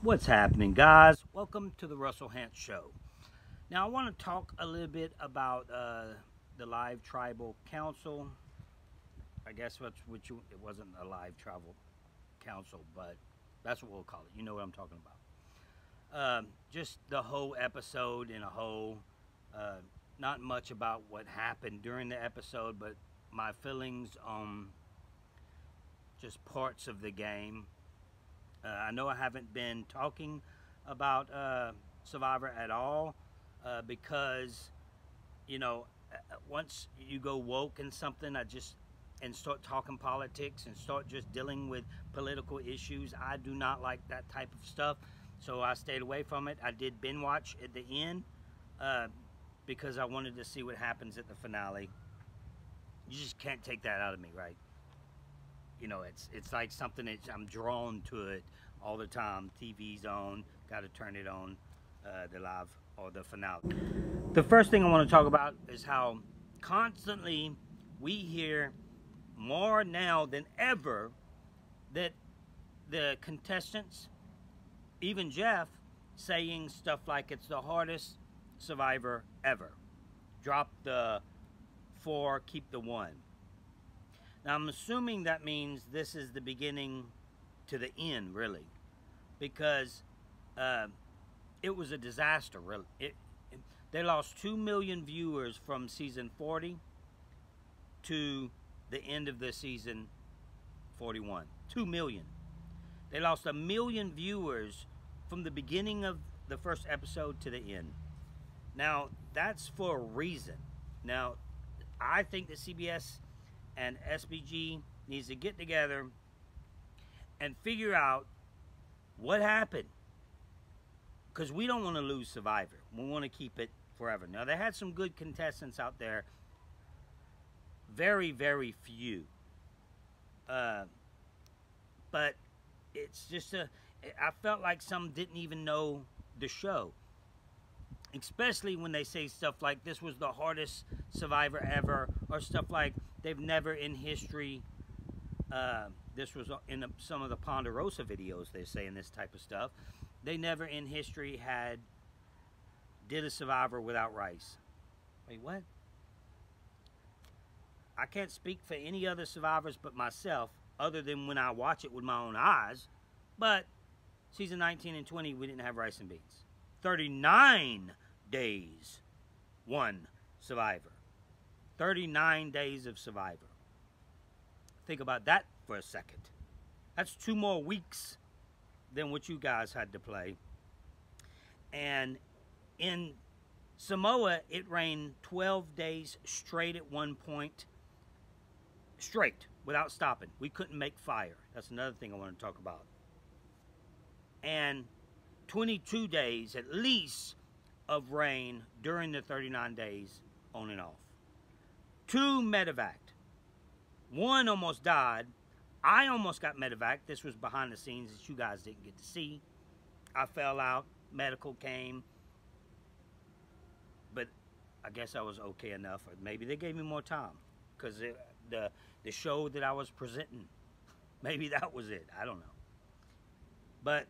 What's happening, guys? Welcome to the Russell Hantz Show. Now, I want to talk a little bit about the Live Tribal Council. I guess it wasn't a Live Tribal Council, but that's what we'll call it. You know what I'm talking about. Just the whole episode in a whole. Not much about what happened during the episode, but my feelings on just parts of the game. I know I haven't been talking about Survivor at all because, once you go woke in something, and start talking politics and start just dealing with political issues, I do not like that type of stuff. So I stayed away from it. I did binge watch at the end because I wanted to see what happens at the finale. You just can't take that out of me, right? It's like something that I'm drawn to it all the time. TV's on, got to turn it on, the live or the finale. The first thing I want to talk about is how constantly we hear more now than ever that the contestants, even Jeff, saying stuff like it's the hardest Survivor ever. Drop the 4, keep the 1. Now, I'm assuming that means this is the beginning to the end, really, because it was a disaster, really. They lost 2 million viewers from season 40 to the end of the season 41. 2 million. They lost 1 million viewers from the beginning of the first episode to the end. Now, that's for a reason. Now, I think that CBS and SBG needs to get together and figure out what happened, because we don't want to lose Survivor. We want to keep it forever. Now, they had some good contestants out there, very, very few, but it's just I felt like some didn't even know the show, especially when they say stuff like this was the hardest Survivor ever, or stuff like they've never in history, this was in some of the Ponderosa videos, they're saying this type of stuff, they never in history did a Survivor without rice. Wait, what? I can't speak for any other survivors but myself, other than when I watch it with my own eyes, but season 19 and 20, we didn't have rice and beans. 39 days, one Survivor. 39 days of Survivor. Think about that for a second. That's 2 more weeks than what you guys had to play. And in Samoa, it rained 12 days straight at one point. Straight, without stopping. We couldn't make fire. That's another thing I want to talk about. And 22 days, at least, of rain during the 39 days on and off. 2 medevaced. 1 almost died. I almost got medevaced. This was behind the scenes that you guys didn't get to see. I fell out. Medical came. But I guess I was okay enough. Or maybe they gave me more time. Because the show that I was presenting, maybe that was it. I don't know. But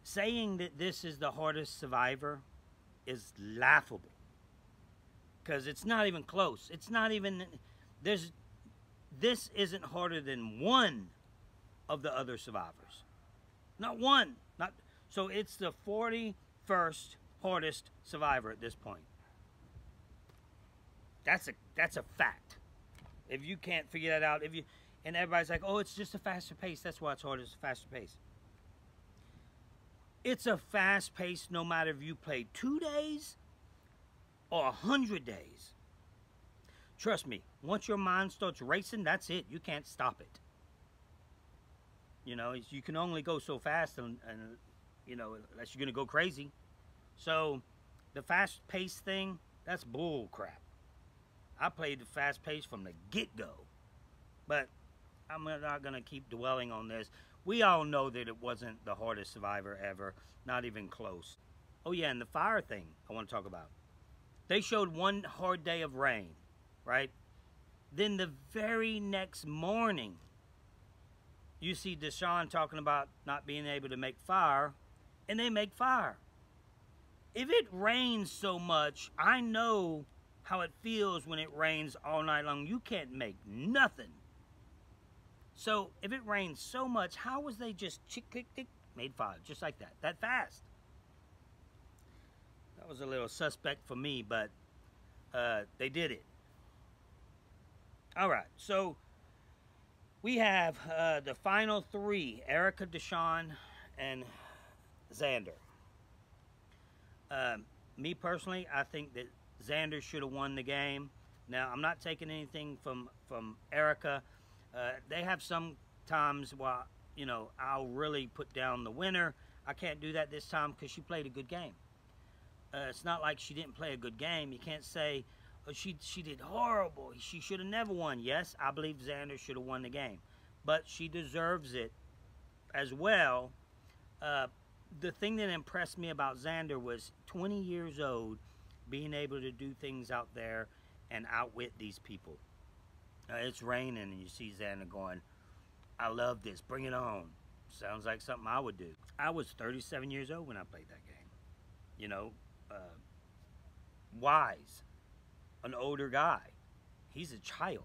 saying that this is the hardest Survivor is laughable, because it's not even close. It's not even, this isn't harder than one of the other Survivors. Not one. So it's the 41st hardest Survivor at this point. That's a fact. If you can't figure that out, and everybody's like, oh, it's just a faster pace. That's why it's harder. It's a faster pace. It's a fast pace no matter if you play 2 days or 100 days. Trust me, once your mind starts racing, that's it. You can't stop it. You can only go so fast, and unless you're going to go crazy. So the fast pace thing, that's bull crap. I played the fast pace from the get-go. But I'm not going to keep dwelling on this. We all know that it wasn't the hardest Survivor ever. Not even close. Oh yeah, and the fire thing I want to talk about. They showed 1 hard day of rain, right? Then the very next morning, you see Deshaun talking about not being able to make fire, and they make fire. If it rains so much, I know how it feels when it rains all night long. You can't make nothing. So if it rains so much, how was they just chick, click, tick, made fire just like that, that fast? That was a little suspect for me, but they did it. All right, so we have the final three: Erica, Deshaun, and Xander. Me personally, I think that Xander should have won the game. Now, I'm not taking anything from Erica. They have some times where, you know, I'll really put down the winner. I can't do that this time because she played a good game. It's not like she didn't play a good game. You can't say, oh, she did horrible. She should have never won. Yes, I believe Xander should have won the game. But she deserves it as well. The thing that impressed me about Xander was 20 years old, being able to do things out there and outwit these people. It's raining and you see Xander going, I love this, bring it on. Sounds like something I would do. I was 37 years old when I played that game. You know, wise, an older guy. He's a child.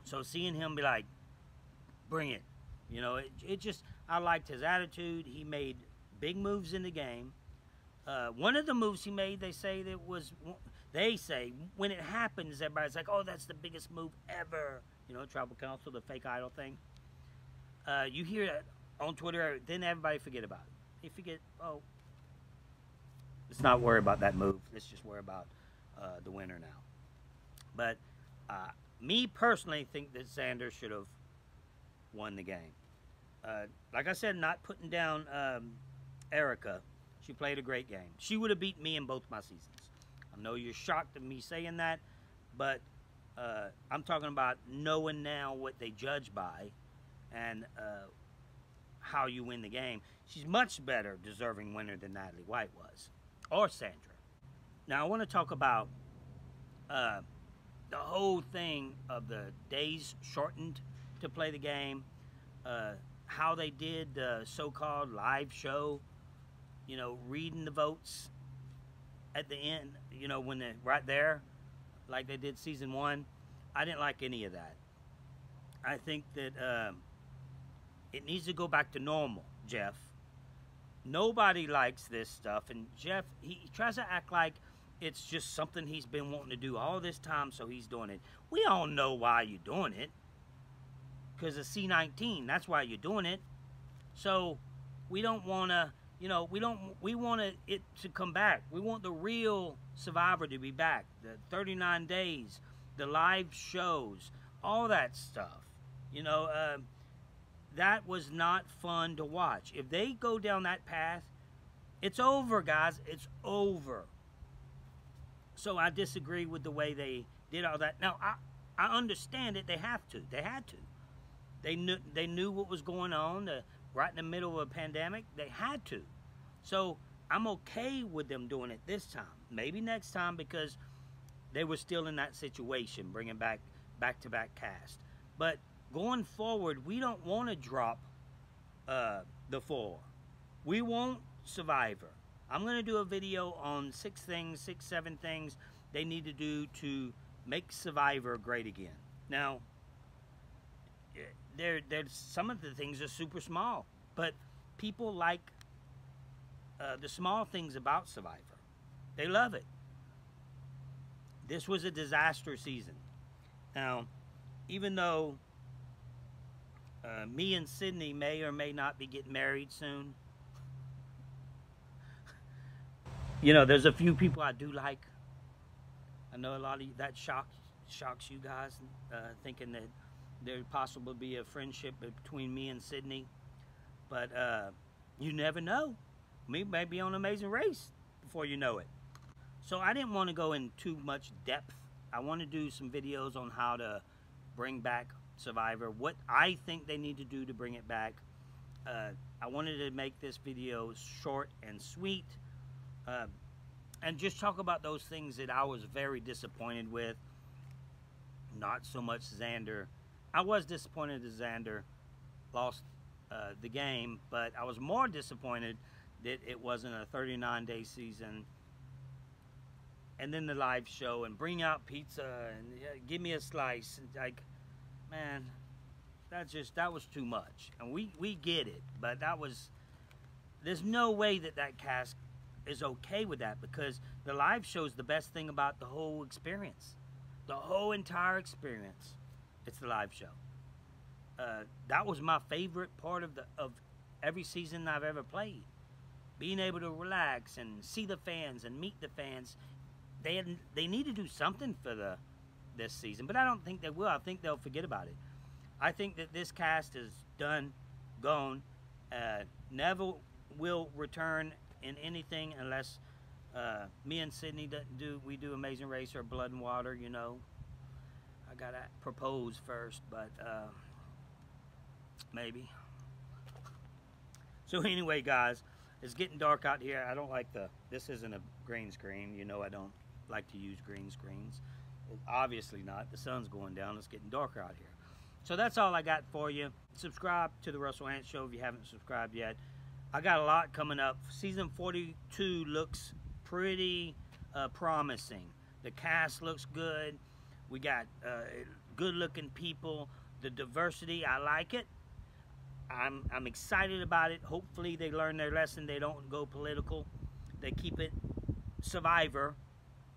So seeing him be like, bring it. You know, it just, I liked his attitude. He made big moves in the game. One of the moves he made, they say when it happens, everybody's like, oh, that's the biggest move ever. You know, Tribal Council, the fake idol thing. You hear that on Twitter, then everybody forget about it. They forget, oh, let's not worry about that move. Let's just worry about the winner now. But me personally think that Xander should have won the game. Like I said, not putting down Erica. She played a great game. She would have beat me in both my seasons. I know you're shocked at me saying that, but I'm talking about knowing now what they judge by and how you win the game. She's much better deserving winner than Natalie White was, or Sandra. Now I want to talk about the whole thing of the days shortened to play the game, how they did the so-called live show, you know, reading the votes at the end, you know, when they're right there, like they did season 1. I didn't like any of that. I think that it needs to go back to normal, Jeff. Nobody likes this stuff, and Jeff, he tries to act like it's just something he's been wanting to do all this time, so he's doing it. We all know why you're doing it. Because of C-19, that's why you're doing it. So we don't want to, you know, we want it to come back. We want the real Survivor to be back. The 39 days, the live shows, all that stuff. You know, that was not fun to watch. If they go down that path, it's over, guys. It's over. So I disagree with the way they did all that. Now, I understand it. They have to. They had to. They knew what was going on, right in the middle of a pandemic. They had to. So I'm okay with them doing it this time. Maybe next time, because they were still in that situation, bringing back back-to-back cast. But going forward, we don't want to drop the 4. We want Survivor. I'm going to do a video on 7 things they need to do to make Survivor great again. Now, there's some of the things are super small, but people like the small things about Survivor. They love it. This was a disaster season. Now, even though me and Sydney may or may not be getting married soon, you know, there's a few people I do like. I know a lot of you, that shocks you guys, thinking that there'd possibly be a friendship between me and Sydney. But you never know. We may be on Amazing Race before you know it. So I didn't want to go in too much depth. I want to do some videos on how to bring back Survivor, what I think they need to do to bring it back. I wanted to make this video short and sweet, and just talk about those things that I was very disappointed with. Not so much Xander. I was disappointed in Xander, lost the game, but I was more disappointed that it wasn't a 39-day season. And then the live show and bring out pizza and give me a slice. Like, man, that was too much. And we get it, but there's no way that cast is okay with that, because the live show is the best thing about the whole experience. The whole entire experience. It's the live show. That was my favorite part of every season I've ever played. Being able to relax and see the fans and meet the fans. They need to do something for this season, but I don't think they will. I think they'll forget about it. I think that this cast is done, gone. Never will return in anything unless me and Sydney we do Amazing Race or Blood and Water. You know, I gotta propose first, but maybe. So anyway, guys, it's getting dark out here. I don't like this isn't a green screen. You know, I don't like to use green screens. Obviously not. The sun's going down. It's getting darker out here. So that's all I got for you. Subscribe to the Russell Hantz Show if you haven't subscribed yet. I got a lot coming up. Season 42 looks pretty promising. The cast looks good. We got good-looking people. The diversity, I like it. I'm excited about it. Hopefully they learn their lesson. They don't go political. They keep it Survivor.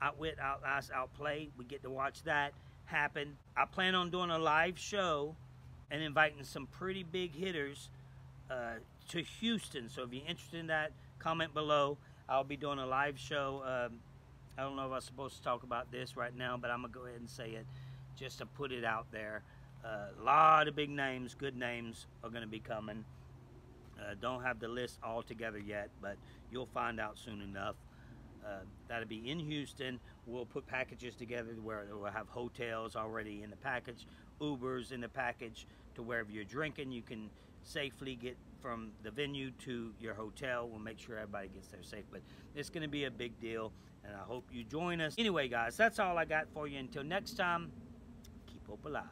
Outwit, outlast, outplay. We get to watch that happen. I plan on doing a live show and inviting some pretty big hitters to Houston. So if you're interested in that, comment below. I'll be doing a live show. I don't know if I'm supposed to talk about this right now, but I'm going to go ahead and say it just to put it out there. A lot of big names, good names are going to be coming. Don't have the list all together yet, but you'll find out soon enough. That'll be in Houston. We'll put packages together where we'll have hotels already in the package, Ubers in the package, to wherever you're drinking, you can safely get from the venue to your hotel. We'll make sure everybody gets there safe, but it's going to be a big deal, and I hope you join us. Anyway, guys, that's all I got for you. Until next time, keep hope alive.